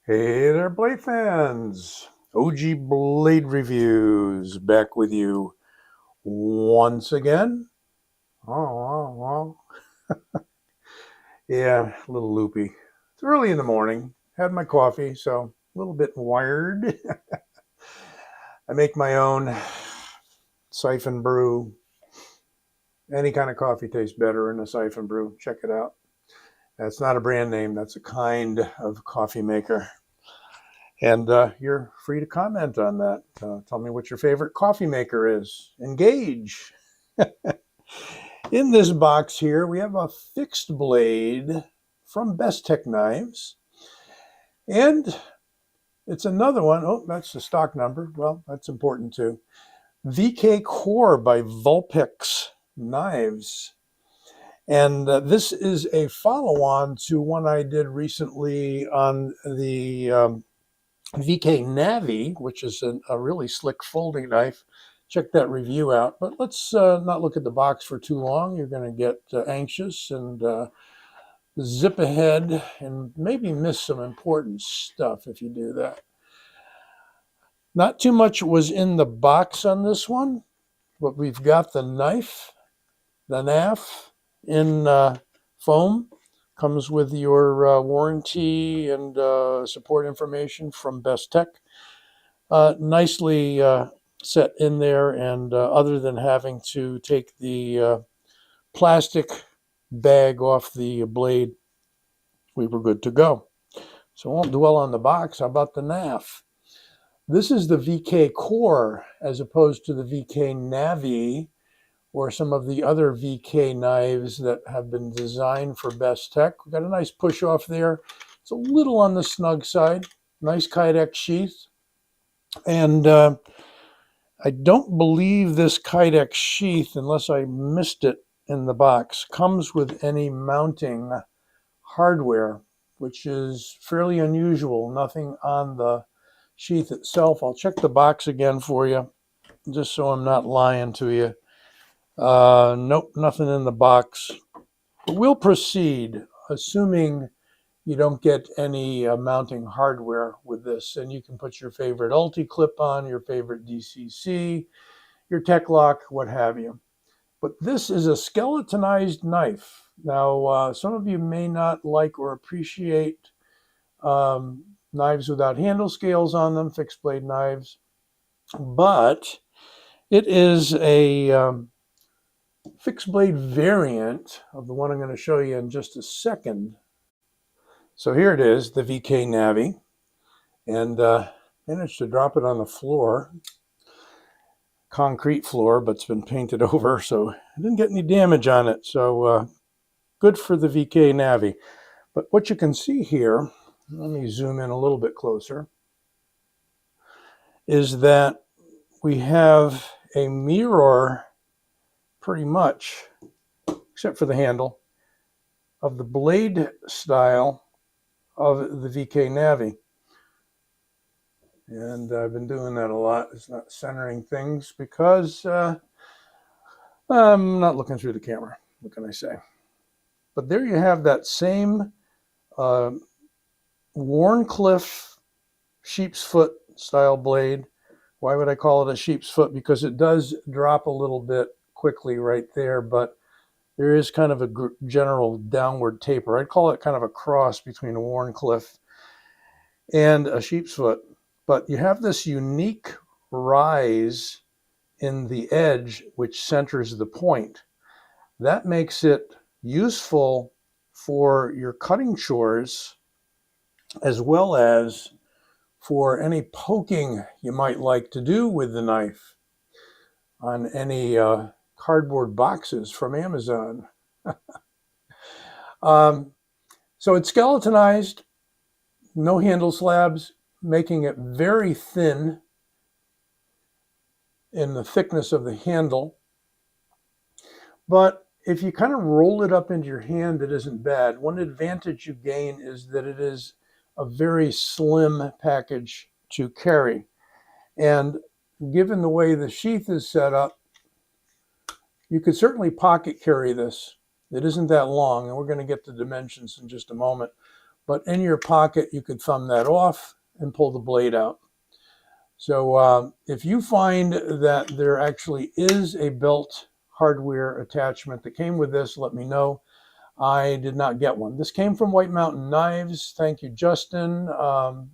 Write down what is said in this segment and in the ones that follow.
Hey there, Blade fans! OG Blade Reviews back with you once again. Oh. Yeah, a little loopy. It's early in the morning. Had my coffee, so a little bit wired. I make my own siphon brew. Any kind of coffee tastes better in a siphon brew. Check it out. That's not a brand name, that's a kind of coffee maker. And you're free to comment on that. Tell me what your favorite coffee maker is. Engage. In this box here, we have a fixed blade from Bestech Knives. And it's another one. Oh, that's the stock number. Well, that's important too. VK Core by Vulpex Knives. And this is a follow-on to one I did recently on the VK-Navi, which is a really slick folding knife. Check that review out. But let's not look at the box for too long. You're going to get anxious and zip ahead and maybe miss some important stuff if you do that. Not too much was in the box on this one, but we've got the knife, the NAF in foam. Comes with your warranty and support information from Bestech. Nicely set in there, and other than having to take the plastic bag off the blade, we were good to go. So I won't dwell on the box. How about the NAF? This is the VK Core as opposed to the VK-Navi or some of the other VK knives that have been designed for Bestech. We've got a nice push off there. It's a little on the snug side. Nice Kydex sheath. And I don't believe this Kydex sheath, unless I missed it in the box, comes with any mounting hardware, which is fairly unusual. Nothing on the sheath itself. I'll check the box again for you, just so I'm not lying to you. Nope, nothing in the box. But we'll proceed, assuming you don't get any mounting hardware with this, and you can put your favorite Ulti clip on, your favorite DCC, your Tech Lock, what have you. But this is a skeletonized knife. Now, some of you may not like or appreciate knives without handle scales on them, fixed blade knives, but it is a fixed blade variant of the one I'm going to show you in just a second. So here it is, the VK-Navi, and managed to drop it on the floor, concrete floor, but it's been painted over, so I didn't get any damage on it. So good for the VK-Navi. But what you can see here, let me zoom in a little bit closer, is that we have a mirror, pretty much, except for the handle, of the blade style of the VK-Navi. And I've been doing that a lot. It's not centering things because I'm not looking through the camera. What can I say? But there you have that same Wharnecliff Sheepsfoot style blade. Why would I call it a sheepsfoot? Because it does drop a little bit quickly right there, but there is kind of a general downward taper. I'd call it kind of a cross between a Wharnecliff and a sheepsfoot. But you have this unique rise in the edge, which centers the point. That makes it useful for your cutting chores, as well as for any poking you might like to do with the knife on any cardboard boxes from Amazon. So it's skeletonized, no handle slabs, making it very thin in the thickness of the handle. But if you kind of roll it up into your hand, it isn't bad. One advantage you gain is that it is a very slim package to carry. And given the way the sheath is set up, you could certainly pocket carry this. It isn't that long, and we're going to get the dimensions in just a moment. but in your pocket, you could thumb that off and pull the blade out. So if you find that there actually is a built hardware attachment that came with this, let me know. I did not get one. This came from White Mountain Knives. Thank you, Justin.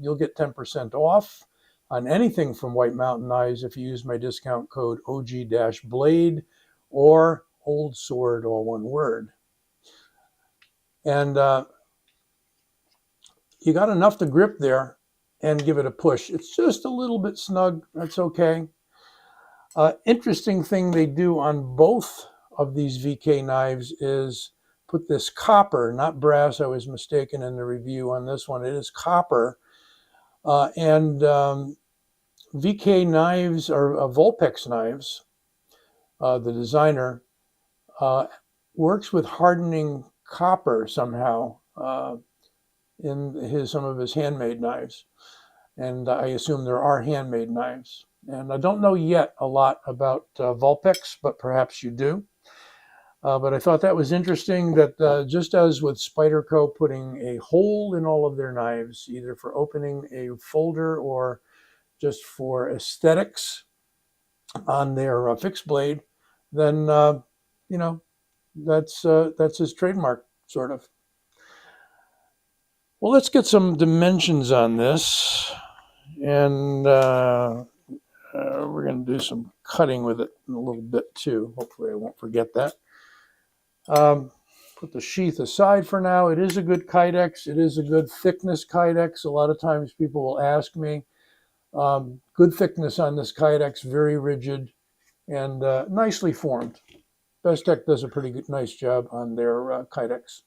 You'll get 10% off on anything from White Mountain Knives if you use my discount code OG-Blade or Old Sword, all one word. And you got enough to grip there and give it a push. It's just a little bit snug. That's okay. Interesting thing they do on both of these VK knives is put this copper, not brass. I was mistaken in the review on this one. It is copper. VK Knives, or Vulpex Knives, the designer, works with hardening copper somehow in some of his handmade knives. And I assume there are handmade knives. And I don't know yet a lot about Vulpex, but perhaps you do. But I thought that was interesting that just as with Spyderco putting a hole in all of their knives, either for opening a folder or just for aesthetics on their fixed blade, then, you know, that's his trademark, sort of. Well, let's get some dimensions on this. And we're going to do some cutting with it in a little bit too. Hopefully I won't forget that. Put the sheath aside for now. It is a good kydex. It is a good thickness kydex. A lot of times people will ask me. Good thickness on this kydex, very rigid and nicely formed. Bestech does a pretty good, nice job on their kydex.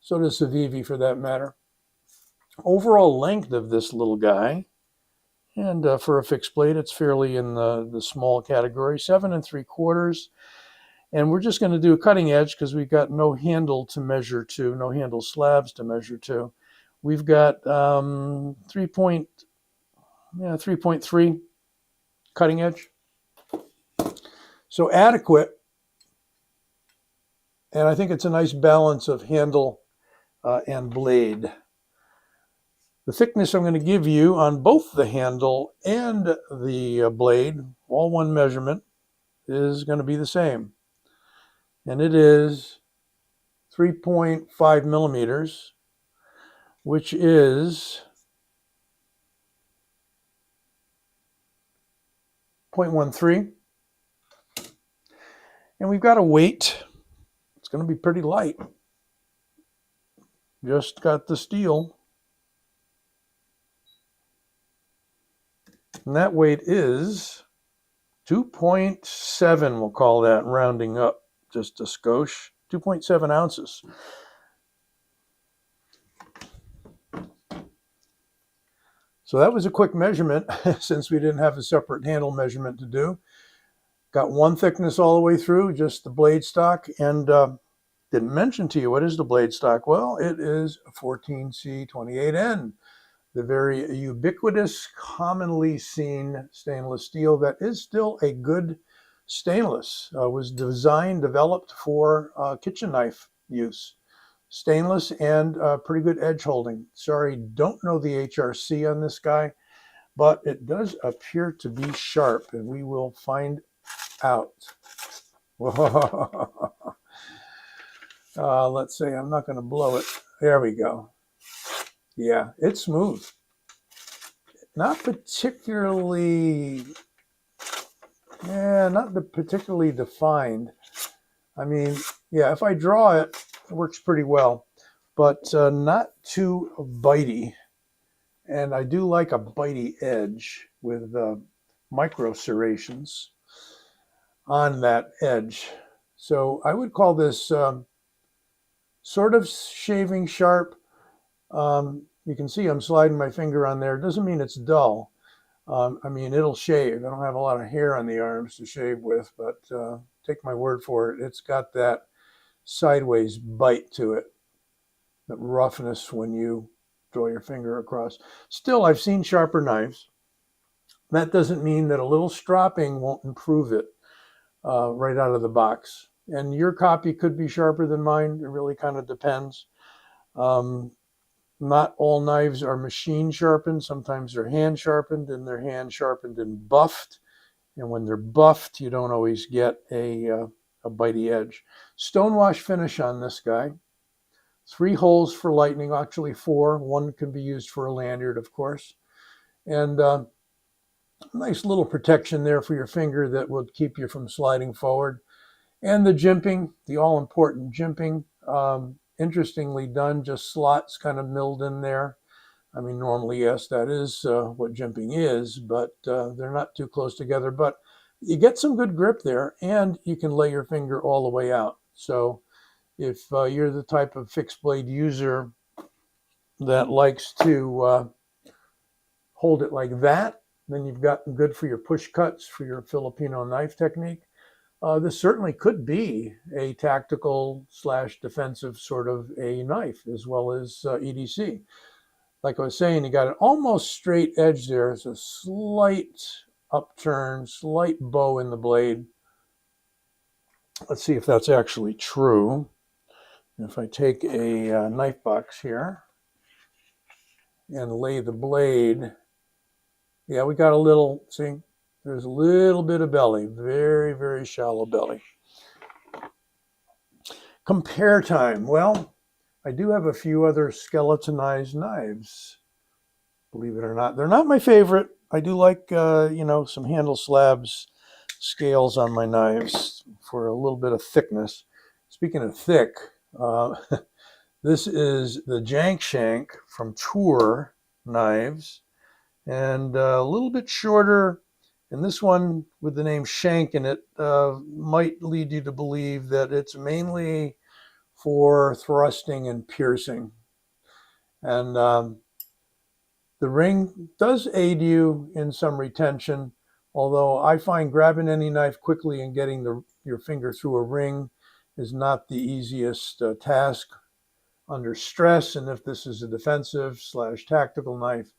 So does Civivi for that matter. Overall length of this little guy, and for a fixed blade, it's fairly in the small category, 7 3/4. And we're just going to do a cutting edge because we've got no handle to measure to, no handle slabs to measure to. We've got 3.3 cutting edge. So adequate. And I think it's a nice balance of handle and blade. The thickness I'm going to give you on both the handle and the blade, all one measurement, is going to be the same. And it is 3.5 millimeters, which is 0.13. And we've got a weight. It's going to be pretty light. Just got the steel. And that weight is 2.7, we'll call that, rounding up just a skosh, 2.7 ounces. So that was a quick measurement since we didn't have a separate handle measurement to do. Got one thickness all the way through, just the blade stock, and didn't mention to you, what is the blade stock? Well, it is 14C28N. The very ubiquitous, commonly seen stainless steel that is still a good stainless. Was designed, developed for kitchen knife use. Stainless and pretty good edge holding. Sorry, don't know the HRC on this guy, but it does appear to be sharp, and we will find out. Let's see, I'm not going to blow it. There we go. Yeah, it's smooth. Not particularly defined. I mean, yeah, if I draw it, it works pretty well, but not too bitey. And I do like a bitey edge with micro serrations on that edge. So I would call this sort of shaving sharp. You can see I'm sliding my finger on there. It doesn't mean it's dull. I mean, it'll shave. I don't have a lot of hair on the arms to shave with, but take my word for it. It's got that sideways bite to it, that roughness when you draw your finger across. Still, I've seen sharper knives. That doesn't mean that a little stropping won't improve it right out of the box. And your copy could be sharper than mine. It really kind of depends. Not all knives are machine sharpened. Sometimes they're hand sharpened, and they're hand sharpened and buffed. And when they're buffed, you don't always get a bitey edge. Stonewash finish on this guy. 3 holes for lightning, actually 4. One can be used for a lanyard, of course. And nice little protection there for your finger that would keep you from sliding forward. And the jimping, the all-important jimping, interestingly done, just slots kind of milled in there. I mean, normally, yes, that is what jimping is, but they're not too close together. But you get some good grip there, and you can lay your finger all the way out. So if you're the type of fixed blade user that likes to hold it like that, then you've got good for your push cuts, for your Filipino knife technique. This certainly could be a tactical / defensive sort of a knife, as well as EDC. Like I was saying, you got an almost straight edge there. There's a slight upturn, slight bow in the blade. Let's see if that's actually true. If I take a knife box here and lay the blade, yeah, we got a little, see, there's a little bit of belly, very, very shallow belly. Compare time. Well, I do have a few other skeletonized knives, believe it or not. They're not my favorite. I do like, some handle slabs, scales on my knives for a little bit of thickness. Speaking of thick, this is the Jank Shank from Tour Knives, and a little bit shorter. And this one with the name Shank in it might lead you to believe that it's mainly for thrusting and piercing. And the ring does aid you in some retention, although I find grabbing any knife quickly and getting your finger through a ring is not the easiest task under stress. And if this is a defensive / tactical knife,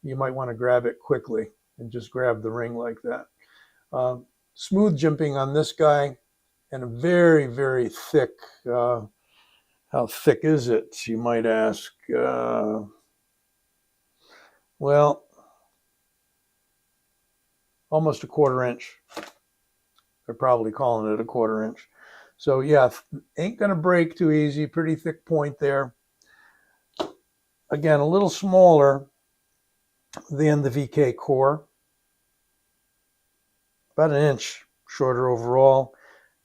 you might want to grab it quickly and just grab the ring like that. Smooth jimping on this guy, and a very, very thick, how thick is it, you might ask? Well, almost a 1/4 inch. They're probably calling it a 1/4 inch. So yeah, ain't gonna break too easy. Pretty thick point there. Again, a little smaller than the VK core. About an inch shorter overall.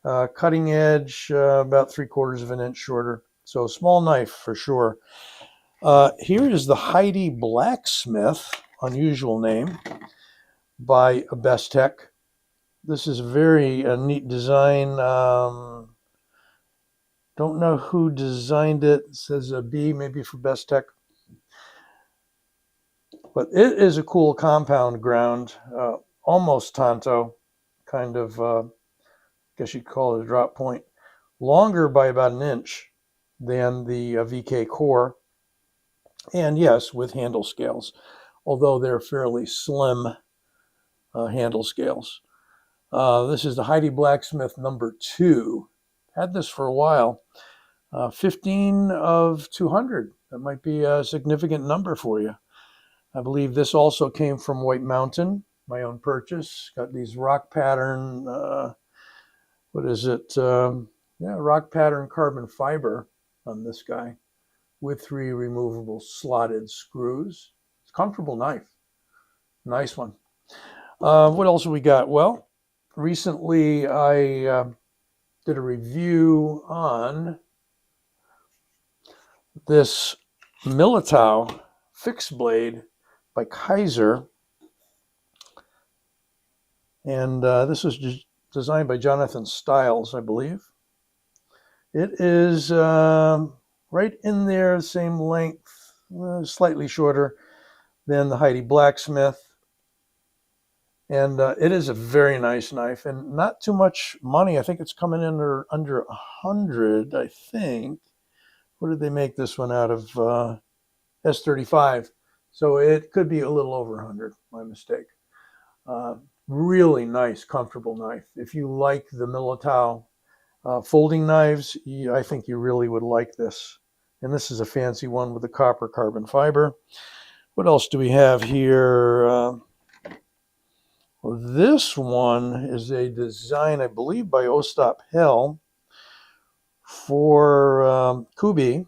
Cutting edge, about 3/4 of an inch shorter. So small knife for sure. Here is the Heidi Blacksmith, unusual name, by Bestech. This is a very neat design. Don't know who designed it. It says a B, maybe for Bestech. But it is a cool compound ground, almost tanto, kind of, I guess you'd call it a drop point. Longer by about an inch than the VK core. And yes, with handle scales, although they're fairly slim handle scales. This is the Heidi Blacksmith number 2. Had this for a while. 15 of 200. That might be a significant number for you. I believe this also came from White Mountain, my own purchase. Got these rock pattern, what is it? Rock pattern carbon fiber on this guy with 3 removable slotted screws. It's a comfortable knife. Nice one. What else have we got? Well, recently I did a review on this Militow fixed blade by Kaiser. And this was designed by Jonathan Stiles, I believe. It is right in there, same length, slightly shorter than the Heidi Blacksmith. And it is a very nice knife and not too much money. I think it's coming in under 100, I think. What did they make this one out of? S35. So it could be a little over 100, my mistake. Really nice, comfortable knife. If you like the Militow folding knives, I think you really would like this. And this is a fancy one with a copper carbon fiber. What else do we have here? Well, this one is a design, I believe, by Ostap Hell for Kubi.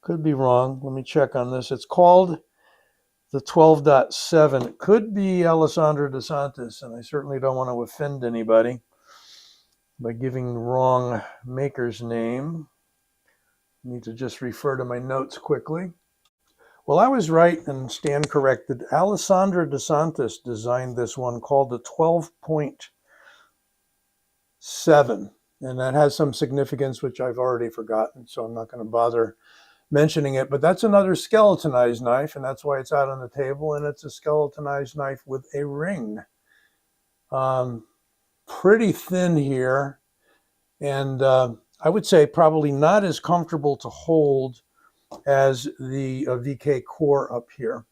Could be wrong. Let me check on this. It's called the 12.7. It could be Alessandro De Santis, and I certainly don't want to offend anybody by giving the wrong maker's name. I need to just refer to my notes quickly. Well, I was right and stand corrected. Alessandro De Santis designed this one called the 12.7, and that has some significance, which I've already forgotten, so I'm not going to bother mentioning it. But that's another skeletonized knife, and that's why it's out on the table, and it's a skeletonized knife with a ring. Pretty thin here, and I would say probably not as comfortable to hold as the VK core up here.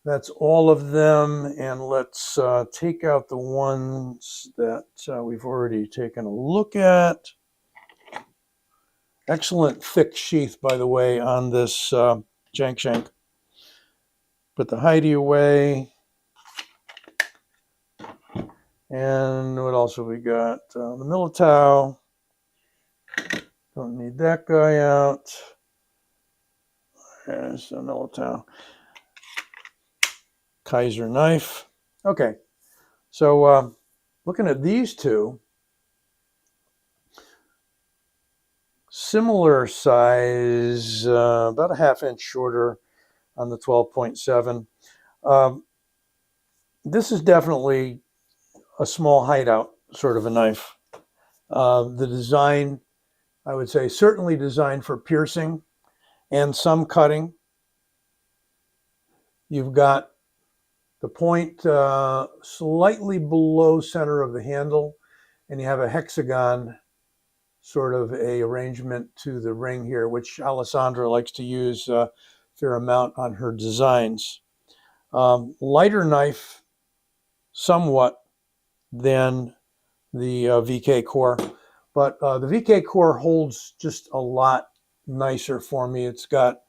That's all of them, and let's take out the ones that we've already taken a look at. Excellent thick sheath, by the way, on this Jank Shank. Put the Heidi away. And what else have we got? The Militao. Don't need that guy out. There's the Militao. Kaiser knife. Okay, so looking at these two, similar size, about a half-inch shorter on the 12.7. This is definitely a small hideout sort of a knife. The design, I would say, certainly designed for piercing and some cutting. You've got the point slightly below center of the handle, and you have a hexagon sort of a arrangement to the ring here, which Alessandra likes to use a fair amount on her designs. Lighter knife somewhat than the VK core, but the VK core holds just a lot nicer for me. It's got,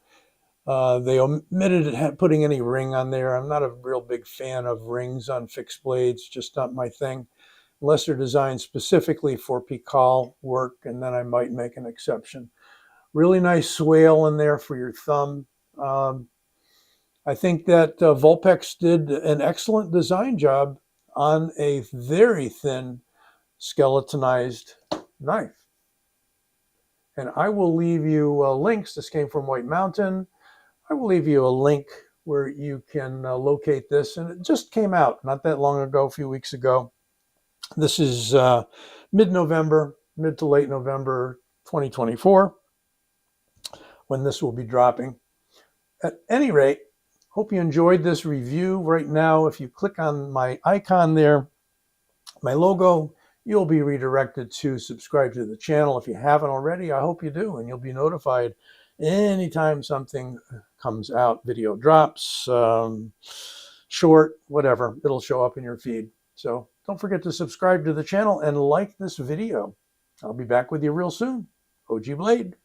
they omitted putting any ring on there. I'm not a real big fan of rings on fixed blades, just not my thing, unless they're designed specifically for Pikal work, and then I might make an exception. Really nice swale in there for your thumb. I think that Vulpex did an excellent design job on a very thin skeletonized knife. And I will leave you links. This came from White Mountain. I will leave you a link where you can locate this. And it just came out not that long ago, a few weeks ago. This is mid-November, mid to late November 2024, when this will be dropping. At any rate, hope you enjoyed this review. Right now, if you click on my icon there, my logo, you'll be redirected to subscribe to the channel. If you haven't already, I hope you do, and you'll be notified anytime something comes out, video drops, short, whatever, it'll show up in your feed. So don't forget to subscribe to the channel and like this video. I'll be back with you real soon. OG Blade.